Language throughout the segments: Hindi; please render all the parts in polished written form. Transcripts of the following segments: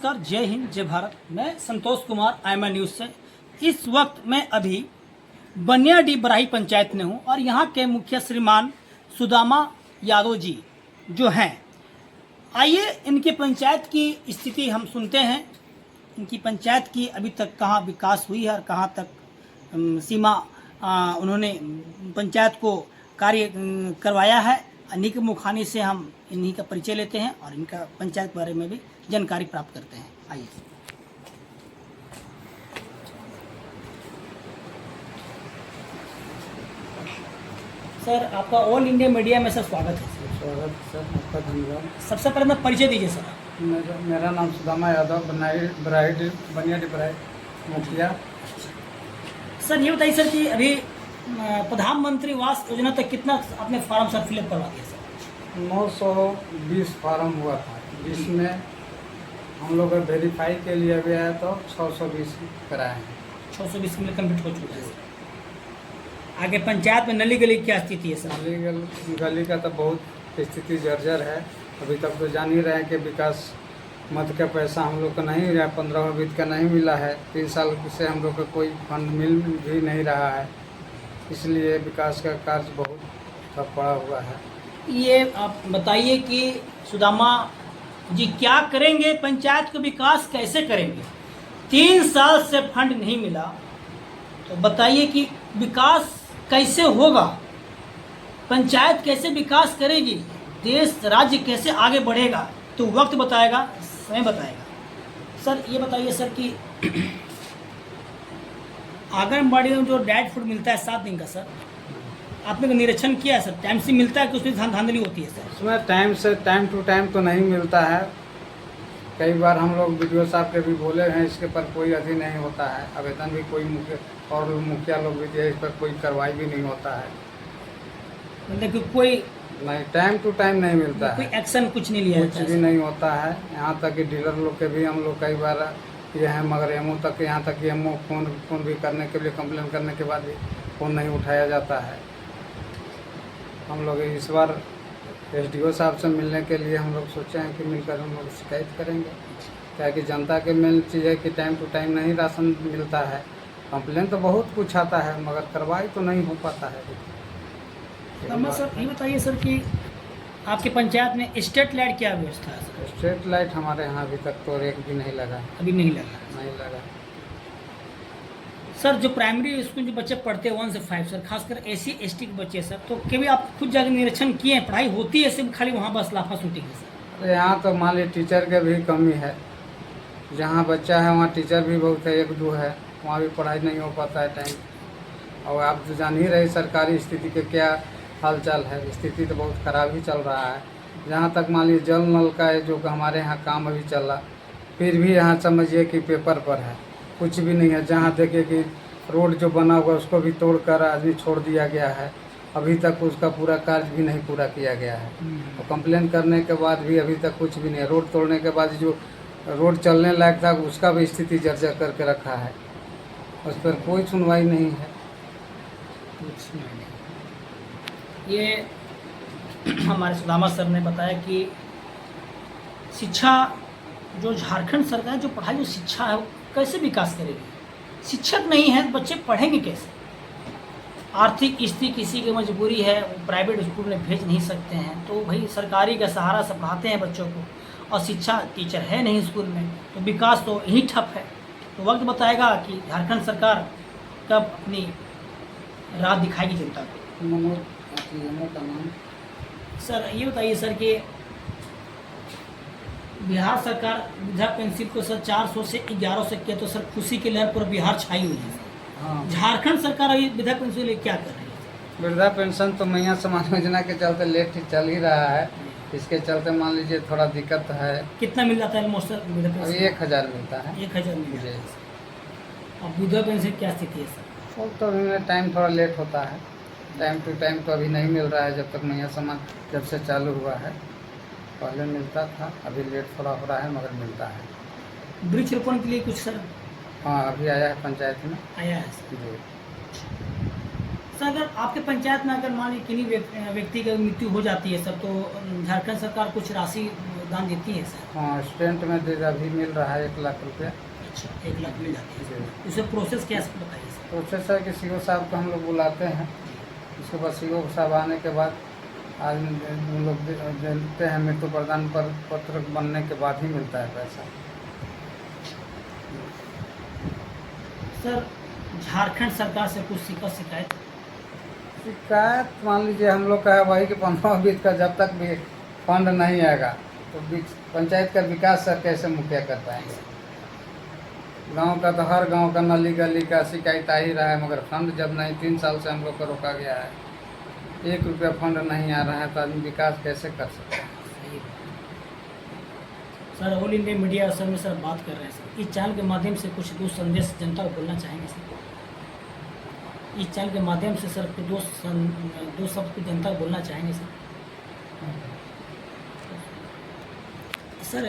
नमस्कार, जय हिंद, जय भारत। मैं संतोष कुमार IMA न्यूज़ से। इस वक्त मैं अभी बनियाडीह बराही पंचायत में हूं और यहां के मुखिया श्रीमान सुदामा यादव जी जो हैं, आइए इनके पंचायत की स्थिति हम सुनते हैं। इनकी पंचायत की अभी तक कहां विकास हुई है और कहां तक सीमा उन्होंने पंचायत को कार्य करवाया है। इन्हीं के मुखानी से हम इन्हीं का परिचय लेते हैं और इनका पंचायत के बारे में भी जानकारी प्राप्त करते हैं। आइए सर, आपका ऑल इंडिया मीडिया में सर स्वागत है। स्वागत सर, आपका धन्यवाद। सबसे पहले मैं परिचय दीजिए सर। मेरा नाम सुदामा यादव, बनियाडीह बराही मुखिया। सर ये बताइए सर कि अभी प्रधानमंत्री आवास योजना तक कितना आपने फॉर्म सर फिलअप करवा दिया सर? 920 फार्म हुआ था, जिसमें हम लोग वेरीफाई के लिए भी आया तो 620 कराए हैं। 620 में कंप्लीट हो चुका है सर। आगे पंचायत में नली गली क्या स्थिति है सर? नाली गली का तो बहुत स्थिति जर्जर है। अभी तक तो जान ही रहे हैं कि विकास मद का पैसा हम लोग को नहीं मिला, 15वां वित्त का नहीं मिला है। 3 साल से हम लोग को कोई फंड मिल भी नहीं रहा है, इसलिए विकास का कार्य बहुत ठप पड़ा हुआ है। ये आप बताइए कि सुदामा जी क्या करेंगे, पंचायत को विकास कैसे करेंगे? 3 साल से फंड नहीं मिला, तो बताइए कि विकास कैसे होगा, पंचायत कैसे विकास करेगी, देश राज्य कैसे आगे बढ़ेगा? तो वक्त बताएगा, समय बताएगा। सर ये बताइए सर कि आंगनबाड़ी में जो डाइट फूड मिलता है 7 दिन का, सर आपने तो निरीक्षण किया है सर, टाइम से मिलता है कि उसमें धांधली होती है सर? उसमें टाइम टू टाइम तो नहीं मिलता है। कई बार हम लोग वीडियो साहब के भी बोले हैं, इसके पर कोई अभी नहीं होता है। आवेदन भी कोई मुखिया लोग भी दिए, इस पर कोई कार्रवाई भी नहीं होता है। मतलब कि कोई नहीं, टाइम टू टाइम नहीं मिलता है, कोई एक्शन कुछ नहीं लिया कुछ भी नहीं होता है। यहाँ तक कि डीलर लोग के भी हम लोग कई बार ये हैं, मगर एमओ तक, यहाँ तक कि एमओ फ़ोन भी करने के लिए कंप्लेन करने के बाद भी फ़ोन नहीं उठाया जाता है। हम लोग इस बार SDO साहब से मिलने के लिए हम लोग सोचे हैं कि मिलकर हम लोग शिकायत करेंगे, क्या कि जनता के मेन चीज़ है कि टाइम टू टाइम नहीं राशन मिलता है। कंप्लेन तो बहुत कुछ आता है, मगर कार्रवाई तो नहीं हो पाता है। सर ये बताइए सर कि आपके पंचायत में स्ट्रीट लाइट क्या व्यवस्था है सर? स्ट्रीट लाइट हमारे यहाँ अभी तक तो एक भी नहीं लगा। अभी नहीं लगा सर। जो प्राइमरी स्कूल जो बच्चे पढ़ते हैं 1 से 5 सर, खासकर SC ST के बच्चे सर, तो कभी आप खुद जाकर निरीक्षण किए हैं, पढ़ाई होती है सिर्फ खाली वहाँ बस लाफा शूटिंग है सर? यहाँ तो मान लीजिए टीचर के भी कमी है। जहाँ बच्चा है वहाँ टीचर भी बहुत है, 1-2 है, वहाँ भी पढ़ाई नहीं हो पाता है टाइम। और आप तो जान ही रहे सरकारी स्थिति के क्या हाल चाल है, स्थिति तो बहुत ख़राब ही चल रहा है। जहाँ तक मान लीजिए जल नल का है जो हमारे यहाँ काम अभी चल रहा, फिर भी यहाँ समझिए कि पेपर पर है, कुछ भी नहीं है। जहाँ देखिए कि रोड जो बना हुआ उसको भी तोड़कर आदमी छोड़ दिया गया है, अभी तक उसका पूरा कार्य भी नहीं पूरा किया गया है। और कंप्लेन करने के बाद भी अभी तक कुछ भी नहीं है। रोड तोड़ने के बाद जो रोड चलने लायक था उसका भी स्थिति जर्जर करके रखा है, उस पर कोई सुनवाई नहीं है। ये हमारे सुदामा सर ने बताया कि शिक्षा जो झारखंड सरकार जो पढ़ाई जो शिक्षा है वो कैसे विकास करेगी? शिक्षक नहीं है तो बच्चे पढ़ेंगे कैसे? आर्थिक स्थिति किसी की मजबूरी है, वो प्राइवेट स्कूल में भेज नहीं सकते हैं, तो भाई सरकारी का सहारा से पढ़ाते हैं बच्चों को, और शिक्षा टीचर है नहीं स्कूल में, तो विकास तो यही ठप है। तो वक्त बताएगा कि झारखंड सरकार कब अपनी राह दिखाएगी जनता को। सर ये बताइए सर कि बिहार सरकार वृद्धा पेंशन को सर 400 से 1100 किया, तो सर खुशी की लहर पूरा बिहार छाई हुई है। हाँ, झारखंड सरकार अभी वृद्धा पेंशन के लिए क्या कर रही है? वृद्धा पेंशन तो मैया समाज योजना के चलते लेट चल ही रहा है, इसके चलते मान लीजिए थोड़ा दिक्कत है। कितना मिल जाता है मोस्टर वृद्धा पेंशन? अभी 1000 मिलता है। 1000 मिल जाता है। अब वृद्धा पेंशन क्या स्थिति है सर? वो तो अभी टाइम थोड़ा लेट होता है, टाइम टू टाइम तो अभी नहीं मिल रहा है। जब तक मैया समाज जब से चालू हुआ है, पहले मिलता था, अभी लेट थोड़ा हो रहा है, मगर मिलता है। वृक्षरोपण के लिए कुछ सर? हाँ, अभी आया है पंचायत में, आया है सर। जी। सर अगर आपके पंचायत में अगर मान लीजिए किन्हीं व्यक्ति की मृत्यु हो जाती है सर, तो झारखंड सरकार कुछ राशि दान देती है सर? हाँ, स्टेंट में दे अभी मिल रहा है 1 लाख रुपया। अच्छा, 1 लाख मिल जाती है। जी। उसे प्रोसेस क्या है सर, बताइए सर। प्रोसेस है कि सीओ साहब को हम लोग बुलाते हैं, उसके बाद सीओ साहब आने के बाद आदमी हम लोग देते हैं, मृत्यु प्रदान पर पत्र बनने के बाद ही मिलता है पैसा। सर, झारखंड सरकार से कुछ शिकायत? शिकायत मान लीजिए हम लोग का है वही कि 15-20 का जब तक भी फंड नहीं आएगा तो पंचायत का विकास सर कैसे मुखिया कर पाएंगे। गांव का तो हर गांव का नली गली का शिकायत आ ही रहा है, मगर फंड जब नहीं, 3 साल से हम लोग को रोका गया है, 1 रुपया फंड नहीं आ रहा है तो आदमी विकास कैसे कर सकता है। सही बात। Sir, all India media sir में सर बात कर रहे हैं सर, इस चैनल के माध्यम से कुछ दो संदेश जनता को बोलना चाहेंगे सर? इस चैनल के माध्यम से सर कुछ दो शब्द कुछ जनता को बोलना चाहेंगे सर? सर,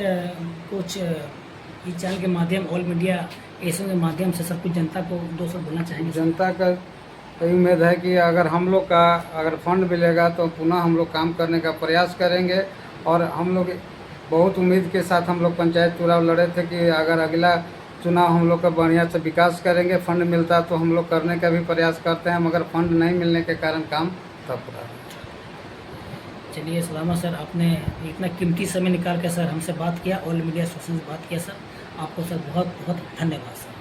कुछ इस चैनल के माध्यम, ऑल मीडिया एशियन के माध्यम से सर कुछ जनता को 2 शब्द बोलना चाहेंगे सर? जनता का यही उम्मीद है कि अगर हम लोग का अगर फंड मिलेगा तो पुनः हम लोग काम करने का प्रयास करेंगे। और हम लोग बहुत उम्मीद के साथ हम लोग पंचायत चुनाव लड़े थे कि अगर अगला चुनाव हम लोग का बढ़िया से विकास करेंगे, फंड मिलता तो हम लोग करने का भी प्रयास करते हैं, मगर फंड नहीं मिलने के कारण काम ठप रहा है। चलिए सलामत सर, आपने इतना कीमती समय निकाल कर सर हमसे बात किया, ऑल मीडिया सोशल से बात किया सर, आपको सर बहुत बहुत धन्यवाद सर।